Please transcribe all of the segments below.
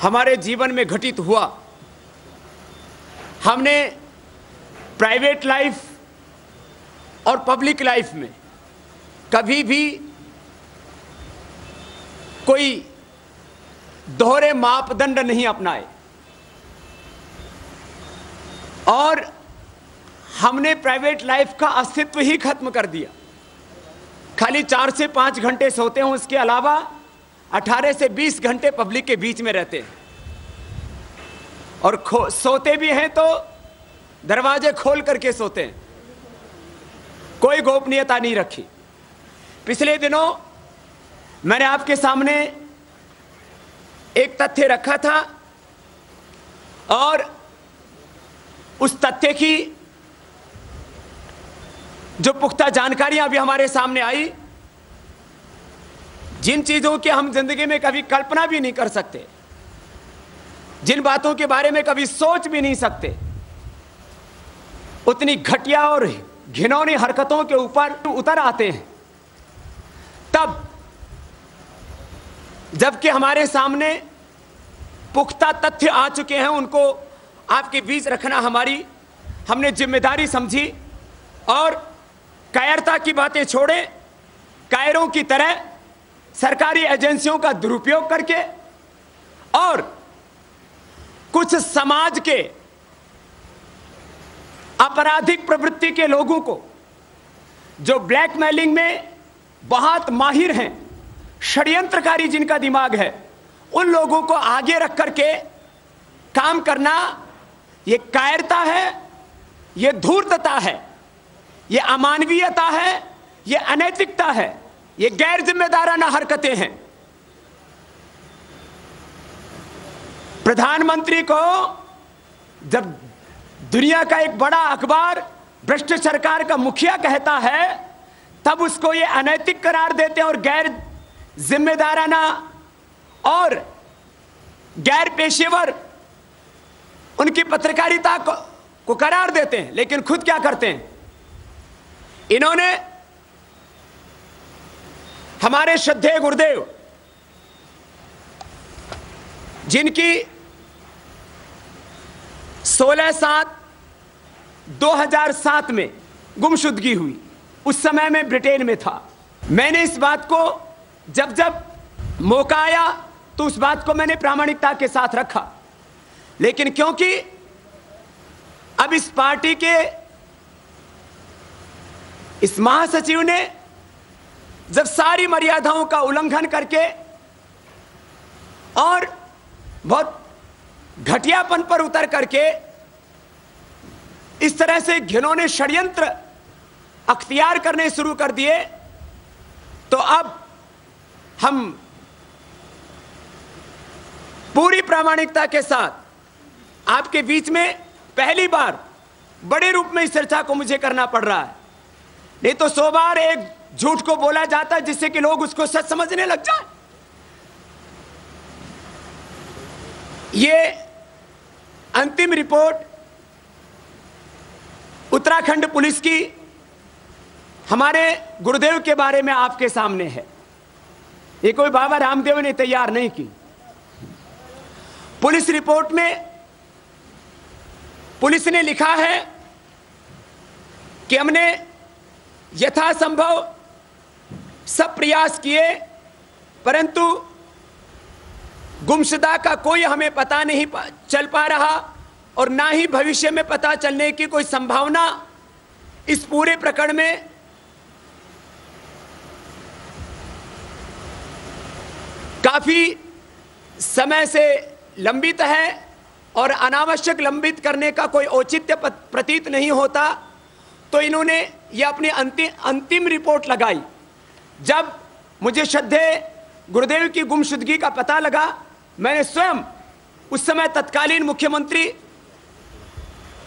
हमारे जीवन में घटित हुआ। हमने प्राइवेट लाइफ और पब्लिक लाइफ में कभी भी कोई दोहरे मापदंड नहीं अपनाए और हमने प्राइवेट लाइफ का अस्तित्व ही खत्म कर दिया। खाली 4 से 5 घंटे सोते हैं, उसके अलावा 18 से 20 घंटे पब्लिक के बीच में रहते हैं और सोते भी हैं तो दरवाजे खोल करके सोते हैं, कोई गोपनीयता नहीं रखी। पिछले दिनों मैंने आपके सामने एक तथ्य रखा था और उस तथ्य की जो पुख्ता जानकारियां अभी हमारे सामने आई, जिन चीजों की हम जिंदगी में कभी कल्पना भी नहीं कर सकते, जिन बातों के बारे में कभी सोच भी नहीं सकते, उतनी घटिया और घिनौनी हरकतों के ऊपर उतर आते हैं। तब जबकि हमारे सामने पुख्ता तथ्य आ चुके हैं, उनको आपके बीच रखना हमने जिम्मेदारी समझी और कायरता की बातें छोड़े, कायरों की तरह सरकारी एजेंसियों का दुरुपयोग करके और कुछ समाज के आपराधिक प्रवृत्ति के लोगों को, जो ब्लैकमेलिंग में बहुत माहिर हैं, षड्यंत्रकारी जिनका दिमाग है, उन लोगों को आगे रख करके काम करना, ये कायरता है, ये धूर्तता है, ये अमानवीयता है, ये अनैतिकता है, ये गैर जिम्मेदाराना हरकतें हैं। प्रधानमंत्री को जब दुनिया का एक बड़ा अखबार भ्रष्ट सरकार का मुखिया कहता है, तब उसको ये अनैतिक करार देते हैं और गैर जिम्मेदाराना और गैर पेशेवर उनकी पत्रकारिता को करार देते हैं। लेकिन खुद क्या करते हैं? इन्होंने हमारे श्रद्धेय गुरुदेव, जिनकी 16/7/2007 में गुमशुदगी हुई, उस समय मैं ब्रिटेन में था। मैंने इस बात को जब मौका आया तो उस बात को मैंने प्रामाणिकता के साथ रखा। लेकिन क्योंकि अब इस पार्टी के इस महासचिव ने जब सारी मर्यादाओं का उल्लंघन करके और बहुत घटियापन पर उतर करके इस तरह से घिनौने षड्यंत्र अख्तियार करने शुरू कर दिए, तो अब हम पूरी प्रामाणिकता के साथ आपके बीच में पहली बार बड़े रूप में इस चर्चा को मुझे करना पड़ रहा है। नहीं तो 100 बार एक झूठ को बोला जाता है जिससे कि लोग उसको सच समझने लग जाए। ये अंतिम रिपोर्ट उत्तराखंड पुलिस की हमारे गुरुदेव के बारे में आपके सामने है। ये कोई बाबा रामदेव ने तैयार नहीं की। पुलिस रिपोर्ट में पुलिस ने लिखा है कि हमने यथासंभव सब प्रयास किए, परंतु गुमशुदा का कोई हमें पता नहीं चल पा रहा और ना ही भविष्य में पता चलने की कोई संभावना इस पूरे प्रकरण में काफी समय से लंबित है और अनावश्यक लंबित करने का कोई औचित्य प्रतीत नहीं होता। तो इन्होंने ये अपनी अंतिम रिपोर्ट लगाई। जब मुझे श्रद्धेय गुरुदेव की गुमशुदगी का पता लगा, मैंने स्वयं उस समय तत्कालीन मुख्यमंत्री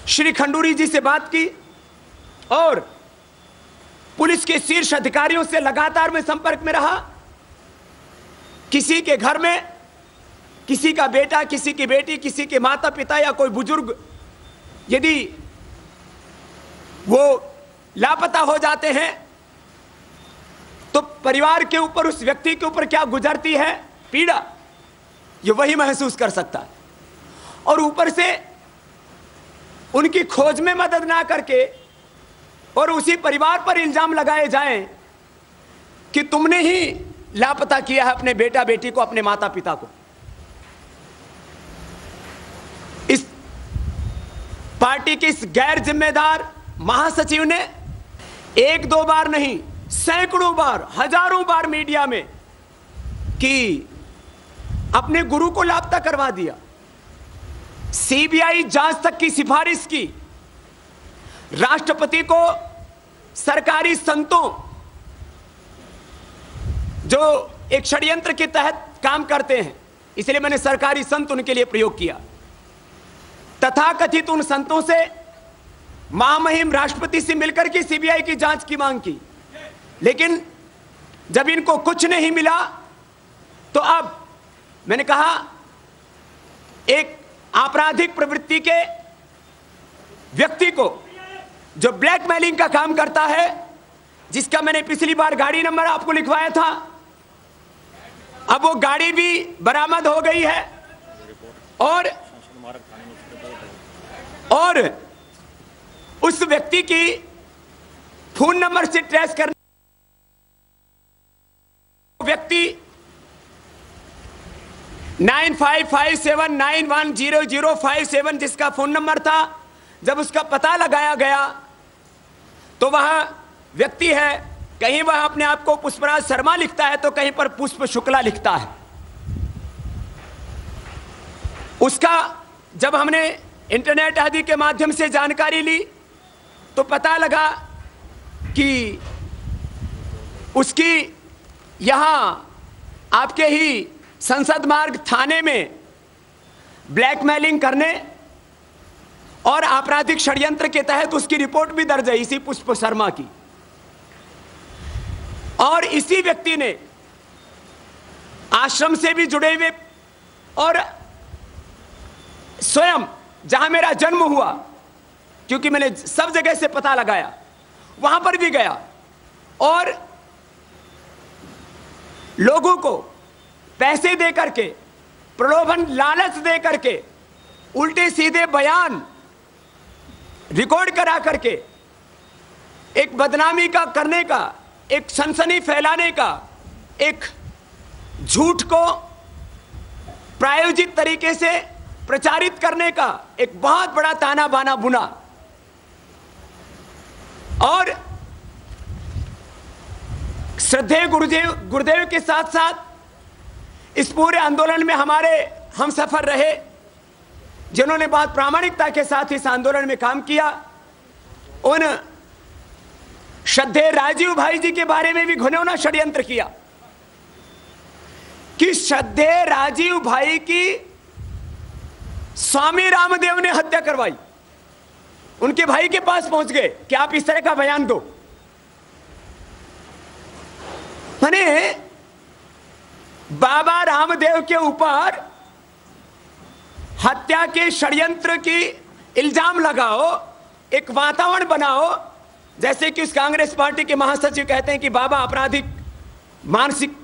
श्री खंडूरी जी से बात की और पुलिस के शीर्ष अधिकारियों से लगातार मैं संपर्क में रहा। किसी के घर में किसी का बेटा, किसी की बेटी, किसी के माता पिता या कोई बुजुर्ग यदि वो लापता हो जाते हैं तो परिवार के ऊपर, उस व्यक्ति के ऊपर क्या गुजरती है पीड़ा, ये वही महसूस कर सकता है। और ऊपर से उनकी खोज में मदद ना करके और उसी परिवार पर इल्जाम लगाए जाएं कि तुमने ही लापता किया है अपने बेटा बेटी को, अपने माता पिता को। इस पार्टी के इस गैर जिम्मेदार महासचिव ने एक दो बार नहीं, सैकड़ों बार, हजारों बार मीडिया में कि अपने गुरु को लापता करवा दिया, सीबीआई जांच तक की सिफारिश की, राष्ट्रपति को सरकारी संतों जो एक षड्यंत्र के तहत काम करते हैं, इसलिए मैंने सरकारी संत उनके लिए प्रयोग किया, तथाकथित उन संतों से महामहिम राष्ट्रपति से मिलकर के सीबीआई की जांच की मांग की। लेकिन जब इनको कुछ नहीं मिला तो अब मैंने कहा एक आपराधिक प्रवृत्ति के व्यक्ति को जो ब्लैकमेलिंग का काम करता है, जिसका मैंने पिछली बार गाड़ी नंबर आपको लिखवाया था, अब वो गाड़ी भी बरामद हो गई है और उस व्यक्ति की फोन नंबर से ट्रेस करने व्यक्ति 9557910057 जिसका फोन नंबर था, जब उसका पता लगाया गया तो वह व्यक्ति है, कहीं वह अपने आप को पुष्पराज शर्मा लिखता है तो कहीं पर पुष्प शुक्ला लिखता है। उसका जब हमने इंटरनेट आदि के माध्यम से जानकारी ली तो पता लगा कि उसकी यहां आपके ही संसद मार्ग थाने में ब्लैकमेलिंग करने और आपराधिक षड्यंत्र के तहत उसकी रिपोर्ट भी दर्ज है इसी पुष्प शर्मा की। और इसी व्यक्ति ने आश्रम से भी जुड़े हुए और स्वयं जहां मेरा जन्म हुआ, क्योंकि मैंने सब जगह से पता लगाया, वहां पर भी गया और लोगों को पैसे दे करके, प्रलोभन लालच दे करके, उल्टे सीधे बयान रिकॉर्ड करा करके एक बदनामी का करने का, एक सनसनी फैलाने का, एक झूठ को प्रायोजित तरीके से प्रचारित करने का एक बहुत बड़ा ताना बाना बुना। और श्रद्धेय गुरुदेव के साथ साथ इस पूरे आंदोलन में हमारे हम सफर रहे, जिन्होंने बहुत प्रामाणिकता के साथ इस आंदोलन में काम किया। उन श्रद्धेय राजीव भाई जी के बारे में भी घिनौना षड्यंत्र किया कि श्रद्धेय राजीव भाई की स्वामी रामदेव ने हत्या करवाई। उनके भाई के पास पहुंच गए कि आप इस तरह का बयान दो। माने बाबा रामदेव के ऊपर हत्या के षड्यंत्र की इल्जाम लगाओ, एक वातावरण बनाओ, जैसे कि उस कांग्रेस पार्टी के महासचिव कहते हैं कि बाबा आपराधिक मानसिक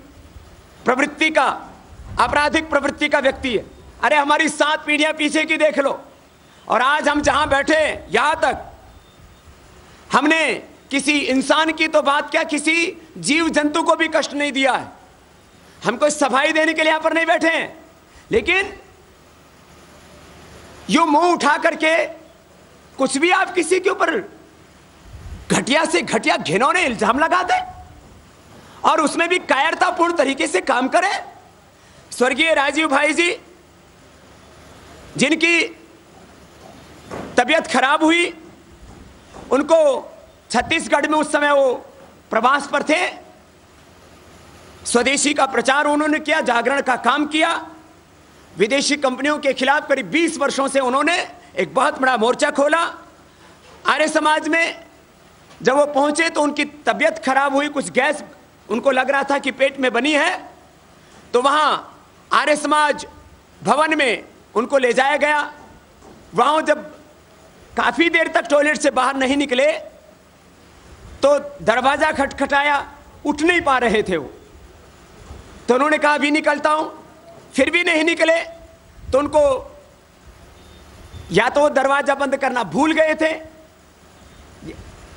प्रवृत्ति का, आपराधिक प्रवृत्ति का व्यक्ति है। अरे हमारी 7 पीढ़ियां पीछे की देख लो, और आज हम जहां बैठे यहां तक हमने किसी इंसान की तो बात क्या, किसी जीव जंतु को भी कष्ट नहीं दिया है। हम कोई सफाई देने के लिए यहां पर नहीं बैठे हैं, लेकिन यूं मुंह उठा करके कुछ भी आप किसी के ऊपर घटिया से घटिया घिनौने इल्जाम लगा दें और उसमें भी कायरतापूर्ण तरीके से काम करें। स्वर्गीय राजीव भाई जी, जिनकी तबीयत खराब हुई, उनको छत्तीसगढ़ में उस समय वो प्रवास पर थे, स्वदेशी का प्रचार उन्होंने किया, जागरण का काम किया। विदेशी कंपनियों के खिलाफ करीब 20 वर्षों से उन्होंने एक बहुत बड़ा मोर्चा खोला। आर्य समाज में जब वो पहुंचे तो उनकी तबीयत खराब हुई, कुछ गैस उनको लग रहा था कि पेट में बनी है, तो वहां आर्य समाज भवन में उनको ले जाया गया। वहां जब काफी देर तक टॉयलेट से बाहर नहीं निकले तो दरवाजा खटखटाया, उठ नहीं पा रहे थे वो, तो उन्होंने कहा अभी निकलता हूं। फिर भी नहीं निकले तो उनको या तो वो दरवाजा बंद करना भूल गए थे,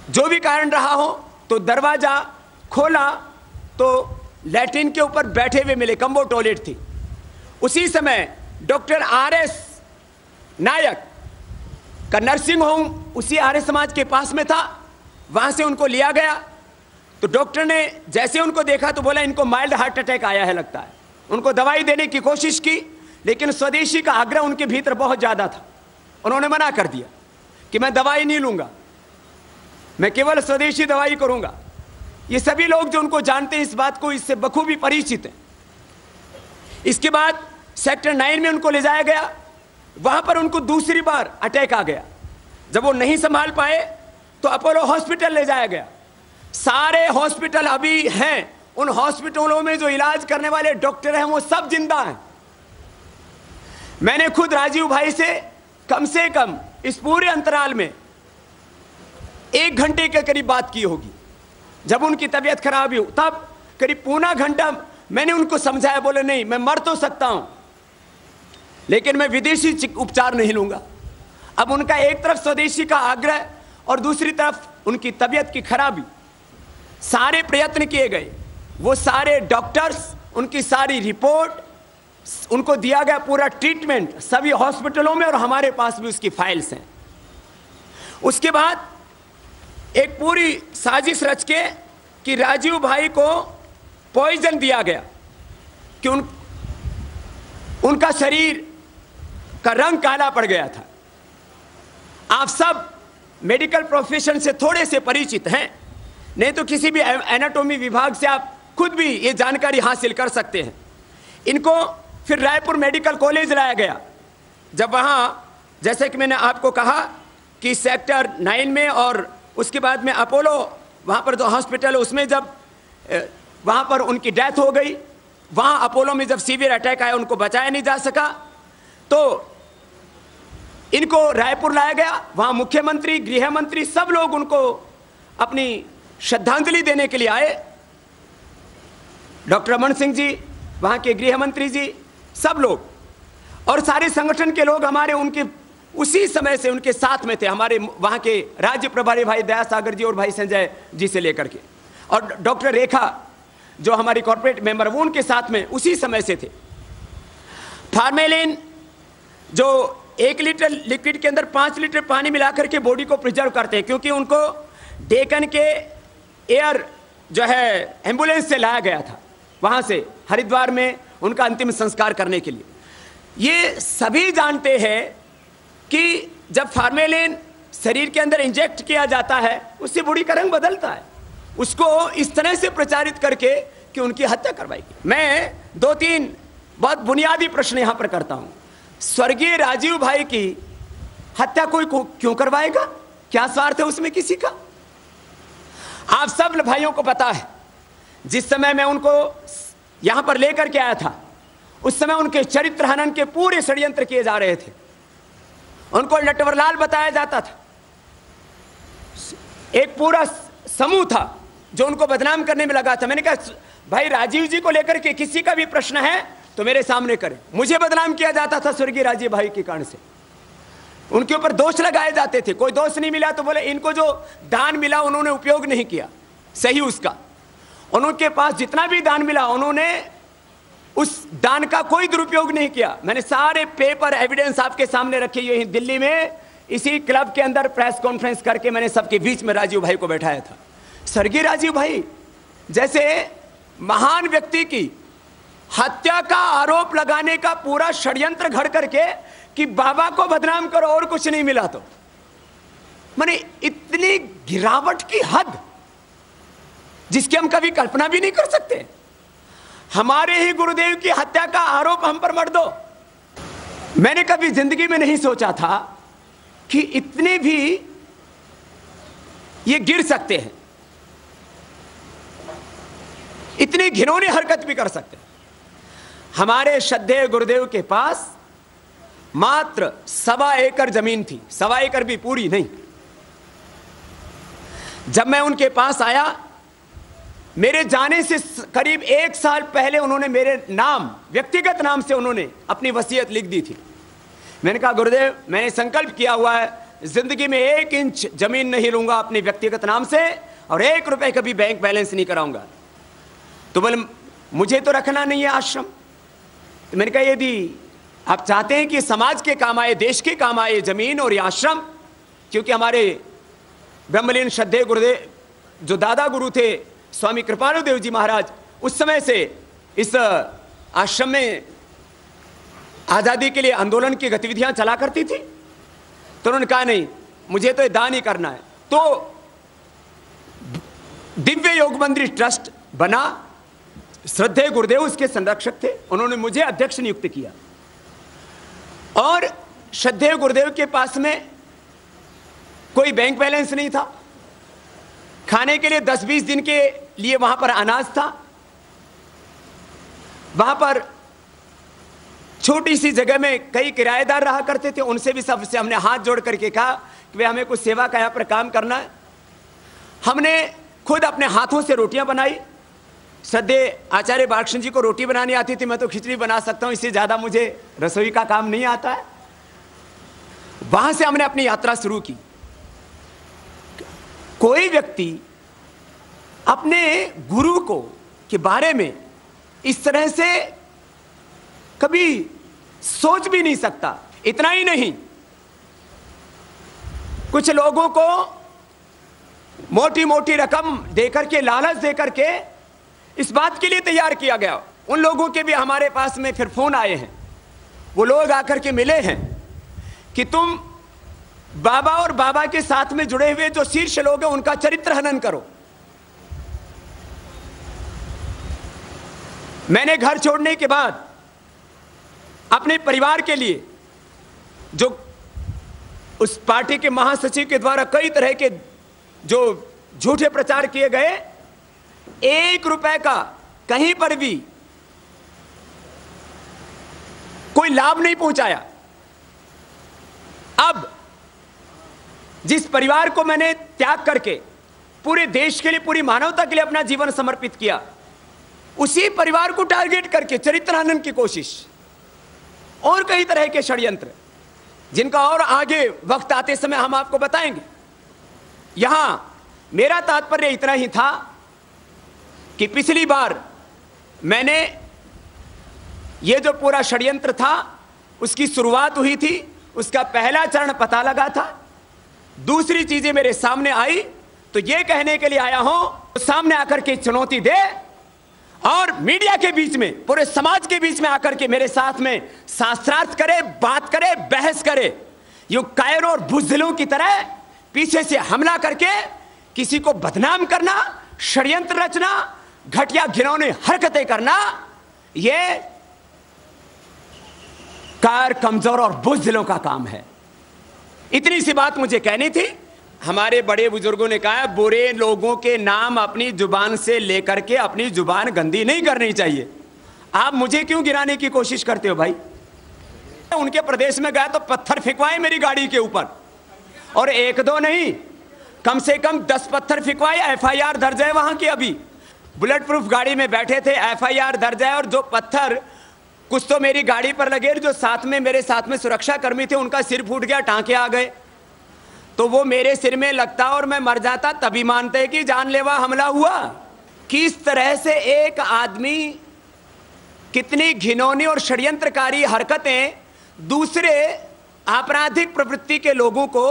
जो भी कारण रहा हो, तो दरवाजा खोला तो लैट्रिन के ऊपर बैठे हुए मिले, कम्बो टॉयलेट थी। उसी समय डॉक्टर आर.एस. नायक का नर्सिंग होम उसी आर्य समाज के पास में था, वहां से उनको लिया गया। तो डॉक्टर ने जैसे उनको देखा तो बोला इनको माइल्ड हार्ट अटैक आया है लगता है। उनको दवाई देने की कोशिश की, लेकिन स्वदेशी का आग्रह उनके भीतर बहुत ज्यादा था। उन्होंने मना कर दिया कि मैं दवाई नहीं लूंगा, मैं केवल स्वदेशी दवाई करूंगा। ये सभी लोग जो उनको जानते हैं इस बात को, इससे बखूबी परिचित हैं। इसके बाद सेक्टर 9 में उनको ले जाया गया, वहां पर उनको दूसरी बार अटैक आ गया। जब वो नहीं संभाल पाए तो अपोलो हॉस्पिटल ले जाया गया। सारे हॉस्पिटल अभी हैं, उन हॉस्पिटलों में जो इलाज करने वाले डॉक्टर हैं वो सब जिंदा हैं। मैंने खुद राजीव भाई से कम इस पूरे अंतराल में 1 घंटे के करीब बात की होगी। जब उनकी तबीयत खराब हुई तब करीब पौना घंटा मैंने उनको समझाया, बोले नहीं मैं मर तो सकता हूं लेकिन मैं विदेशी उपचार नहीं लूंगा। अब उनका एक तरफ स्वदेशी का आग्रह और दूसरी तरफ उनकी तबीयत की खराबी, सारे प्रयत्न किए गए। वो सारे डॉक्टर्स, उनकी सारी रिपोर्ट, उनको दिया गया पूरा ट्रीटमेंट सभी हॉस्पिटलों में, और हमारे पास भी उसकी फाइल्स हैं। उसके बाद एक पूरी साजिश रच के कि राजीव भाई को पॉइजन दिया गया कि उनका शरीर का रंग काला पड़ गया था। आप सब मेडिकल प्रोफेशन से थोड़े से परिचित हैं, नहीं तो किसी भी एनाटॉमी विभाग से आप खुद भी ये जानकारी हासिल कर सकते हैं। इनको फिर रायपुर मेडिकल कॉलेज लाया गया। जब वहाँ, जैसे कि मैंने आपको कहा कि सेक्टर 9 में और उसके बाद में अपोलो, वहाँ पर जो हॉस्पिटल उसमें जब वहाँ पर उनकी डेथ हो गई, वहाँ अपोलो में जब सीवियर अटैक आया उनको बचाया नहीं जा सका, तो इनको रायपुर लाया गया। वहाँ मुख्यमंत्री, गृह मंत्री, सब लोग उनको अपनी श्रद्धांजलि देने के लिए आए। डॉक्टर रमन सिंह जी, वहाँ के गृह मंत्री जी, सब लोग और सारे संगठन के लोग हमारे उनके उसी समय से उनके साथ में थे। हमारे वहाँ के राज्य प्रभारी भाई दया सागर जी और भाई संजय जी से लेकर के, और डॉक्टर रेखा जो हमारी कॉर्पोरेट मेंबर, वो उनके साथ में उसी समय से थे। फार्मेलिन जो 1 लीटर लिक्विड के अंदर 5 लीटर पानी मिलाकर के बॉडी को प्रिजर्व करते हैं, क्योंकि उनको डेकन के एयर जो है एम्बुलेंस से लाया गया था, वहाँ से हरिद्वार में उनका अंतिम संस्कार करने के लिए। ये सभी जानते हैं कि जब फार्मेलिन शरीर के अंदर इंजेक्ट किया जाता है उससे बॉडी का रंग बदलता है। उसको इस तरह से प्रचारित करके कि उनकी हत्या करवाई गई। मैं 2-3 बहुत बुनियादी प्रश्न यहां पर करता हूं। स्वर्गीय राजीव भाई की हत्या कोई क्यों करवाएगा? क्या स्वार्थ है उसमें किसी का? आप सब भाइयों को पता है, जिस समय मैं उनको यहां पर लेकर के आया था उस समय उनके चरित्र हनन के पूरे षड्यंत्र किए जा रहे थे। उनको लटवरलाल बताया जाता था। एक पूरा समूह था जो उनको बदनाम करने में लगा था। मैंने कहा भाई राजीव जी को लेकर के किसी का भी प्रश्न है तो मेरे सामने करें। मुझे बदनाम किया जाता था स्वर्गीय राजीव भाई के कारण से, उनके ऊपर दोष लगाए जाते थे। कोई दोष नहीं मिला तो बोले इनको जो दान मिला उन्होंने उपयोग नहीं किया सही उसका। उनके पास जितना भी दान मिला उन्होंने उस दान का कोई दुरुपयोग नहीं किया। मैंने सारे पेपर एविडेंस आपके सामने रखे हुए हैं। दिल्ली में इसी क्लब के अंदर प्रेस कॉन्फ्रेंस करके मैंने सबके बीच में राजीव भाई को बैठाया था। स्वर्गीय राजीव भाई जैसे महान व्यक्ति की हत्या का आरोप लगाने का पूरा षड्यंत्र घड़ करके कि बाबा को बदनाम करो और कुछ नहीं मिला, तो माने इतनी गिरावट की हद जिसकी हम कभी कल्पना भी नहीं कर सकते। हमारे ही गुरुदेव की हत्या का आरोप हम पर मत दो। मैंने कभी जिंदगी में नहीं सोचा था कि इतने भी ये गिर सकते हैं, इतनी घिनौनी हरकत भी कर सकते हैं। हमारे श्रद्धेय गुरुदेव के पास मात्र 1.25 एकड़ जमीन थी, 1.25 एकड़ भी पूरी नहीं। जब मैं उनके पास आया मेरे जाने से करीब 1 साल पहले उन्होंने मेरे नाम, व्यक्तिगत नाम से उन्होंने अपनी वसीयत लिख दी थी। मैंने कहा गुरुदेव, मैंने संकल्प किया हुआ है जिंदगी में 1 इंच जमीन नहीं लूंगा अपने व्यक्तिगत नाम से और 1 रुपए कभी बैंक बैलेंस नहीं कराऊंगा। तो बोले मुझे तो रखना नहीं है आश्रम। तो मैंने कहा यदि आप चाहते हैं कि समाज के काम आए, देश के काम आए जमीन और ये आश्रम, क्योंकि हमारे ब्रह्मलीन श्रद्धेय गुरुदेव जो दादा गुरु थे स्वामी कृपालु देव जी महाराज, उस समय से इस आश्रम में आजादी के लिए आंदोलन की गतिविधियां चला करती थी। तो उन्होंने कहा नहीं, मुझे तो ये दान ही करना है। तो दिव्य योग मंदिर ट्रस्ट बना, श्रद्धेय गुरुदेव उसके संरक्षक थे, उन्होंने मुझे अध्यक्ष नियुक्त किया। और श्रद्धेय गुरुदेव के पास में कोई बैंक बैलेंस नहीं था, खाने के लिए 10-20 दिन के लिए वहां पर अनाज था। वहां पर छोटी सी जगह में कई किराएदार रहा करते थे, उनसे भी सबसे हमने हाथ जोड़ करके कहा कि वे हमें कुछ सेवा का यहाँ पर काम करना है। हमने खुद अपने हाथों से रोटियां बनाई। श्रद्धेय आचार्य बालकृष्ण जी को रोटी बनानी आती थी, मैं तो खिचड़ी बना सकता हूं, इससे ज्यादा मुझे रसोई का काम नहीं आता है। वहां से हमने अपनी यात्रा शुरू की। कोई व्यक्ति अपने गुरु को के बारे में इस तरह से कभी सोच भी नहीं सकता। इतना ही नहीं, कुछ लोगों को मोटी मोटी रकम देकर के, लालच देकर के इस बात के लिए तैयार किया गया। उन लोगों के भी हमारे पास में फिर फोन आए हैं, वो लोग आकर के मिले हैं कि तुम बाबा और बाबा के साथ में जुड़े हुए जो शीर्ष लोग हैं उनका चरित्र हनन करो। मैंने घर छोड़ने के बाद अपने परिवार के लिए, जो उस पार्टी के महासचिव के द्वारा कई तरह के जो झूठे प्रचार किए गए, 1 रुपए का कहीं पर भी कोई लाभ नहीं पहुंचाया। अब जिस परिवार को मैंने त्याग करके पूरे देश के लिए, पूरी मानवता के लिए अपना जीवन समर्पित किया, उसी परिवार को टारगेट करके चरित्र हनन की कोशिश और कई तरह के षड्यंत्र, जिनका और आगे वक्त आते समय हम आपको बताएंगे। यहां मेरा तात्पर्य इतना ही था कि पिछली बार मैंने ये जो पूरा षड्यंत्र था उसकी शुरुआत हुई थी, उसका पहला चरण पता लगा था। दूसरी चीजें मेरे सामने आई तो ये कहने के लिए आया हूं, तो सामने आकर के चुनौती दे और मीडिया के बीच में, पूरे समाज के बीच में आकर के मेरे साथ में शास्त्रार्थ करे, बात करे, बहस करे। यूं कायरों और बुज़दिलों की तरह पीछे से हमला करके किसी को बदनाम करना, षड्यंत्र रचना, घटिया घिनौनी हरकतें करना, यह कायर, कमजोर और बुज़दिलों का काम है। इतनी सी बात मुझे कहनी थी। हमारे बड़े बुजुर्गों ने कहा, बुरे लोगों के नाम अपनी जुबान से लेकर के अपनी जुबान गंदी नहीं करनी चाहिए। आप मुझे क्यों गिराने की कोशिश करते हो भाई? उनके प्रदेश में गया तो पत्थर फेंकवाए मेरी गाड़ी के ऊपर, और 1-2 नहीं, कम से कम 10 पत्थर फेंकवाए। FIR दर्ज है वहां की। अभी बुलेट प्रूफ गाड़ी में बैठे थे, FIR दर्ज है। और जो पत्थर कुछ तो मेरी गाड़ी पर लगे, जो साथ में मेरे साथ में सुरक्षा कर्मी थे उनका सिर फूट गया, टांके आ गए। तो वो मेरे सिर में लगता और मैं मर जाता, तभी मानते कि जानलेवा हमला हुआ। किस तरह से एक आदमी कितनी घिनौनी और षड्यंत्रकारी हरकतें दूसरे आपराधिक प्रवृत्ति के लोगों को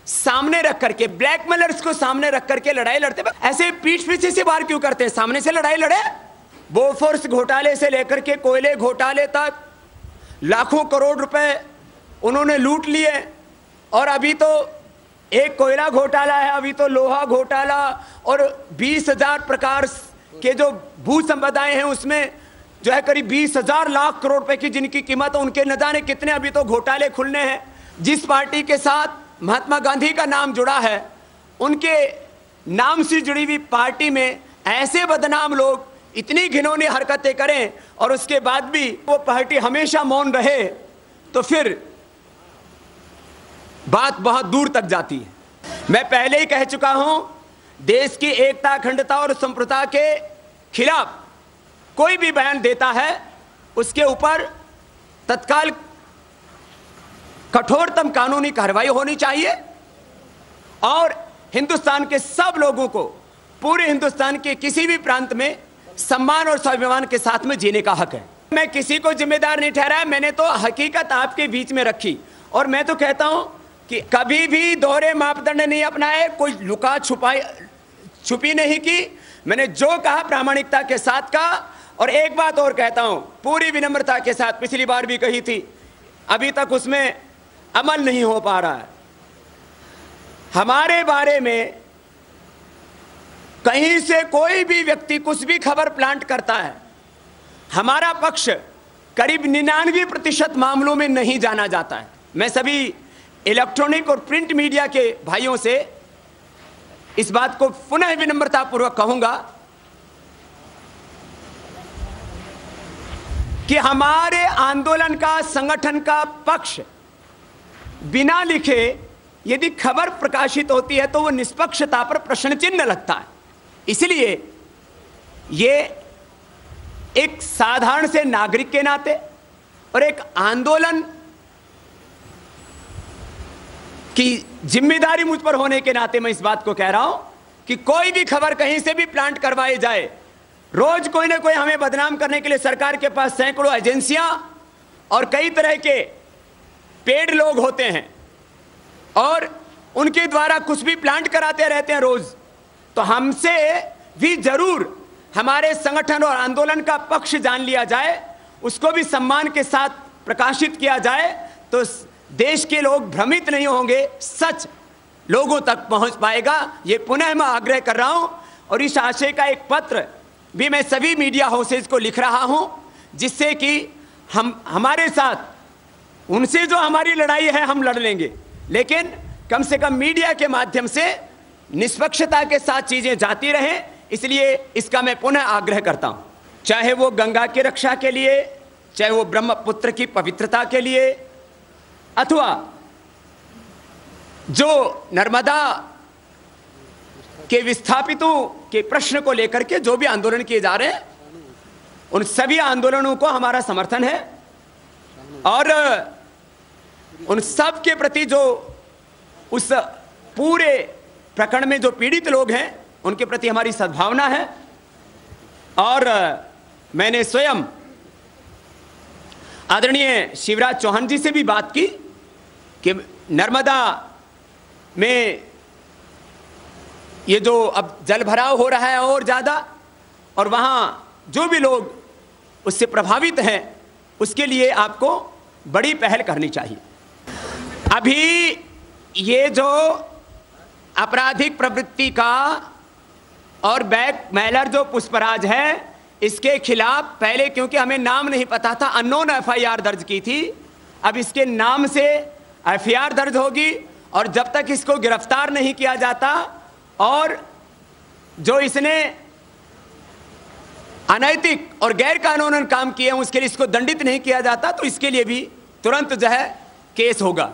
सामने रख करके, ब्लैकमेलर्स को सामने रख करके लड़ाई लड़ते। ऐसे पीठ पीछे से वार क्यों करते हैं? सामने से लड़ाई लड़े। बोफोर्स घोटाले से लेकर के कोयले घोटाले तक लाखों करोड़ रुपए उन्होंने लूट लिए। और अभी तो एक कोयला घोटाला है, अभी तो लोहा घोटाला, और 20,000 प्रकार के जो भू संपदाएं हैं उसमें जो है करीब 20,000 लाख करोड़ रुपए की जिनकी कीमत, उनके न जाने कितने अभी तो घोटाले खुलने हैं। जिस पार्टी के साथ महात्मा गांधी का नाम जुड़ा है, उनके नाम से जुड़ी हुई पार्टी में ऐसे बदनाम लोग इतनी घिनौनी हरकतें करें और उसके बाद भी वो पार्टी हमेशा मौन रहे, तो फिर बात बहुत दूर तक जाती है। मैं पहले ही कह चुका हूं देश की एकता, अखंडता और संप्रभुता के खिलाफ कोई भी बयान देता है उसके ऊपर तत्काल कठोरतम कानूनी कार्रवाई होनी चाहिए और हिंदुस्तान के सब लोगों को, पूरे हिंदुस्तान के किसी भी प्रांत में सम्मान और स्वाभिमान के साथ में जीने का हक है। मैं किसी को जिम्मेदार नहीं ठहराया, मैंने तो हकीकत आपके बीच में रखी और मैं तो कहता हूं कि कभी भी दोहरे मापदंड नहीं अपनाए, कोई लुका छुपी नहीं की। मैंने जो कहा प्रामाणिकता के साथ कहा और एक बात और कहता हूं पूरी विनम्रता के साथ, पिछली बार भी कही थी, अभी तक उसमें अमल नहीं हो पा रहा है। हमारे बारे में कहीं से कोई भी व्यक्ति कुछ भी खबर प्लांट करता है, हमारा पक्ष करीब 99% मामलों में नहीं जाना जाता है। मैं सभी इलेक्ट्रॉनिक और प्रिंट मीडिया के भाइयों से इस बात को पुनः विनम्रतापूर्वक कहूंगा कि हमारे आंदोलन का, संगठन का पक्ष बिना लिखे यदि खबर प्रकाशित होती है तो वो निष्पक्षता पर प्रश्न चिन्ह लगता है। इसलिए ये एक साधारण से नागरिक के नाते और एक आंदोलन की जिम्मेदारी मुझ पर होने के नाते मैं इस बात को कह रहा हूं कि कोई भी खबर कहीं से भी प्लांट करवाई जाए, रोज कोई ना कोई हमें बदनाम करने के लिए सरकार के पास सैकड़ों एजेंसियां और कई तरह के पेड लोग होते हैं और उनके द्वारा कुछ भी प्लांट कराते रहते हैं रोज। तो हमसे भी जरूर हमारे संगठन और आंदोलन का पक्ष जान लिया जाए, उसको भी सम्मान के साथ प्रकाशित किया जाए, तो देश के लोग भ्रमित नहीं होंगे, सच लोगों तक पहुंच पाएगा। ये पुनः मैं आग्रह कर रहा हूं और इस आशय का एक पत्र भी मैं सभी मीडिया हाउसेज को लिख रहा हूं, जिससे कि हमारे साथ उनसे जो हमारी लड़ाई है हम लड़ लेंगे, लेकिन कम से कम मीडिया के माध्यम से निष्पक्षता के साथ चीजें जाती रहें। इसलिए इसका मैं पुनः आग्रह करता हूं, चाहे वो गंगा की रक्षा के लिए, चाहे वो ब्रह्मपुत्र की पवित्रता के लिए, अथवा जो नर्मदा के विस्थापितों के प्रश्न को लेकर के जो भी आंदोलन किए जा रहे हैं, उन सभी आंदोलनों को हमारा समर्थन है और उन सब के प्रति जो उस पूरे प्रकरण में जो पीड़ित लोग हैं उनके प्रति हमारी सद्भावना है। और मैंने स्वयं आदरणीय शिवराज चौहान जी से भी बात की कि नर्मदा में ये जो अब जल भराव हो रहा है और ज़्यादा, और वहाँ जो भी लोग उससे प्रभावित हैं उसके लिए आपको बड़ी पहल करनी चाहिए। अभी ये जो आपराधिक प्रवृत्ति का और बैक मेलर जो पुष्पराज है, इसके खिलाफ पहले क्योंकि हमें नाम नहीं पता था, अननोन एफआईआर दर्ज की थी। अब इसके नाम से एफआईआर दर्ज होगी और जब तक इसको गिरफ्तार नहीं किया जाता और जो इसने अनैतिक और गैर कानूनन काम किए हैं उसके लिए इसको दंडित नहीं किया जाता, तो इसके लिए भी तुरंत जो है केस होगा।